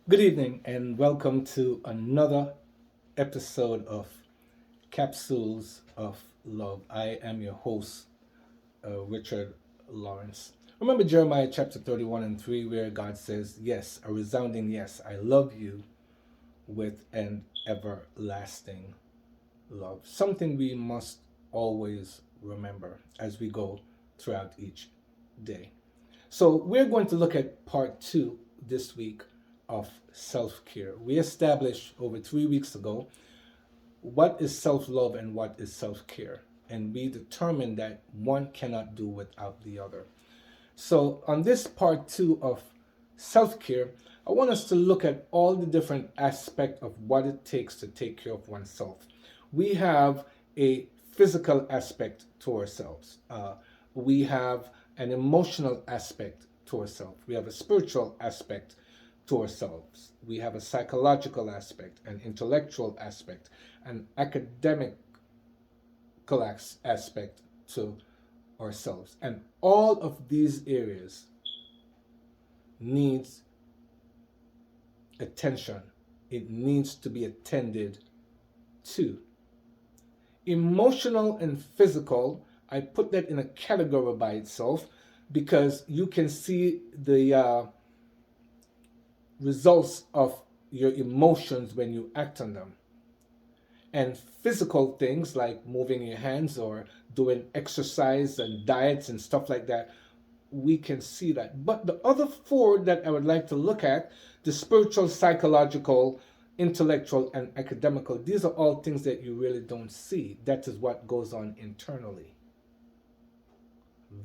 Good evening and welcome to another episode of Capsules of Love. I am your host, Richard Lawrence. Remember Jeremiah chapter 31 and 3, where God says, yes, a resounding yes, I love you with an everlasting love. Something we must always remember as we go throughout each day. So, we're going to look at part two this week of self care. We established over 3 weeks ago what is self love and what is self care. And we determined that one cannot do without the other. So, on this part two of self care, I want us to look at all the different aspects of what it takes to take care of oneself. We have a physical aspect to ourselves, we have an emotional aspect to ourselves, we have a spiritual aspect to ourselves, we have a psychological aspect, an intellectual aspect, an academic aspect to ourselves. And all of these areas needs attention. It needs to be attended to. Emotional and physical, I put that in a category by itself because you can see the results of your emotions when you act on them. And physical things like moving your hands or doing exercise and diets and stuff like that, we can see that. But the other four that I would like to look at, the spiritual, psychological, intellectual, and academical, these are all things that you really don't see. That is what goes on internally.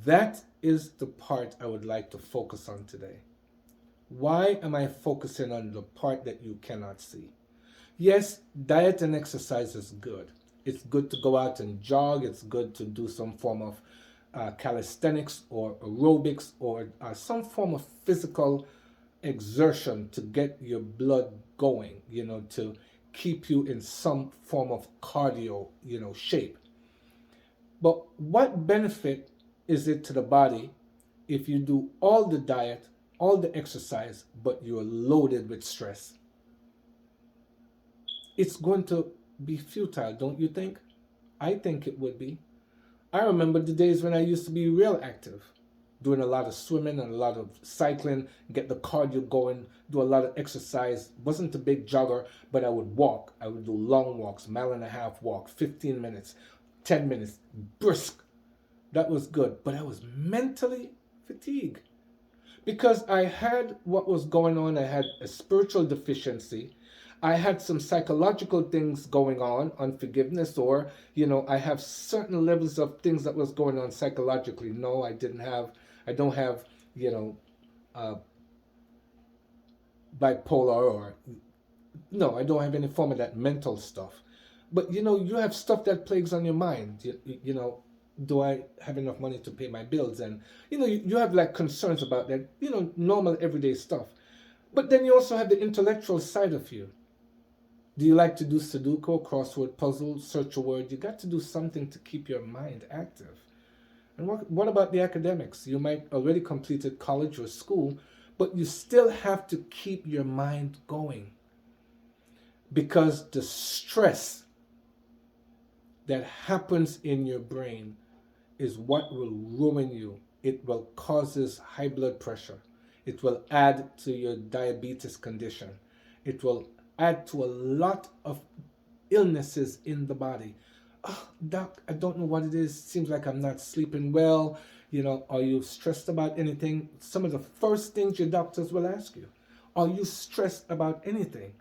That is the part I would like to focus on today. Why am I focusing on the part that you cannot see? Yes, diet and exercise is good. It's good to go out and jog. It's good to do some form of calisthenics or aerobics or some form of physical exertion to get your blood going, to keep you in some form of cardio, shape. But what benefit is it to the body if you do all the diet, all the exercise, but you're loaded with stress? It's going to be futile, don't you think? I think it would be. I remember the days when I used to be real active, doing a lot of swimming and a lot of cycling, get the cardio going, do a lot of exercise. Wasn't a big jogger, but I would walk. I would do long walks, mile and a half walk, 15 minutes, 10 minutes, brisk. That was good. But I was mentally fatigued because I had what was going on. I had a spiritual deficiency. I had some psychological things going on, unforgiveness, or, I have certain levels of things that was going on psychologically. No, I don't have, you know, uh, bipolar, or, no, I don't have any form of that mental stuff. But, you have stuff that plagues on your mind. Do I have enough money to pay my bills? And, you have like concerns about that, normal everyday stuff. But then you also have the intellectual side of you. Do you like to do Sudoku, crossword puzzles, search a word? You got to do something to keep your mind active. And what about the academics? You might already completed college or school, but you still have to keep your mind going because the stress that happens in your brain is what will ruin you. It will causes high blood pressure. It will add to your diabetes condition. It will add to a lot of illnesses in the body. Oh, doc, I don't know what it is. Seems like I'm not sleeping well. Are you stressed about anything? Some of the first things your doctors will ask you. Are you stressed about anything?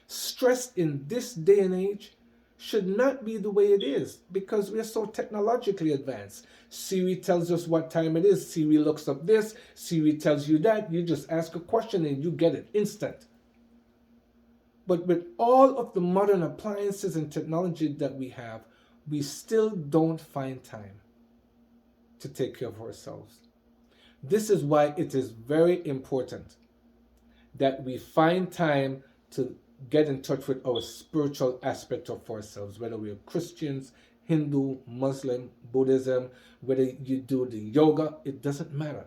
Stress in this day and age should not be the way it is because we're so technologically advanced. Siri tells us what time it is. Siri looks up this. Siri tells you that. You just ask a question and you get it instant. But with all of the modern appliances and technology that we have, we still don't find time to take care of ourselves. This is why it is very important that we find time to get in touch with our spiritual aspect of ourselves, whether we are Christians, Hindu, Muslim, Buddhism, whether you do the yoga, it doesn't matter.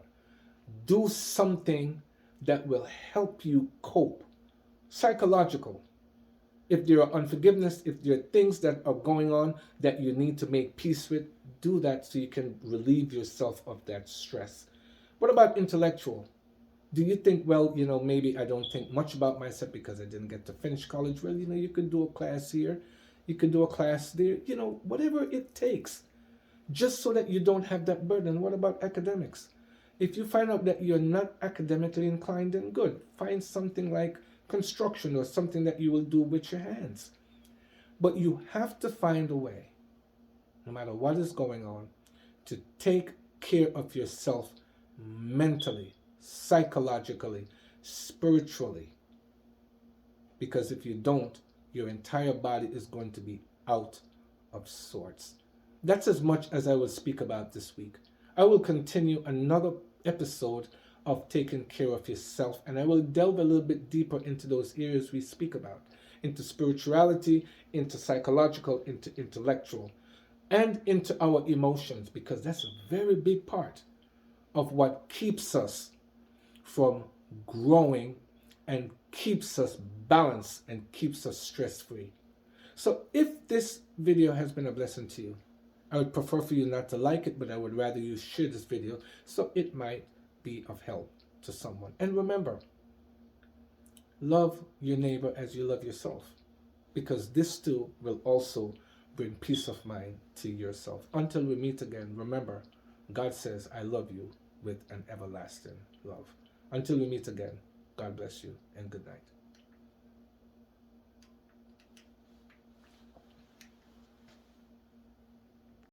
Do something that will help you cope psychological. If there are unforgiveness, if there are things that are going on that you need to make peace with, do that so you can relieve yourself of that stress. What about intellectual? Do you think, well, maybe I don't think much about myself because I didn't get to finish college? Well, you could do a class here, you could do a class there, whatever it takes, just so that you don't have that burden. What about academics? If you find out that you're not academically inclined, then good. Find something like construction or something that you will do with your hands. But you have to find a way, no matter what is going on, to take care of yourself mentally, psychologically, spiritually. Because if you don't, your entire body is going to be out of sorts. That's as much as I will speak about this week. I will continue another episode of taking care of yourself, and I will delve a little bit deeper into those areas we speak about, into spirituality, into psychological, into intellectual, and into our emotions, because that's a very big part of what keeps us from growing and keeps us balanced and keeps us stress free. So if this video has been a blessing to you, I would prefer for you not to like it, but I would rather you share this video so it might be of help to someone. And remember, love your neighbor as you love yourself, because this too will also bring peace of mind to yourself. Until we meet again, remember, God says, I love you with an everlasting love. Until we meet again, God bless you and good night.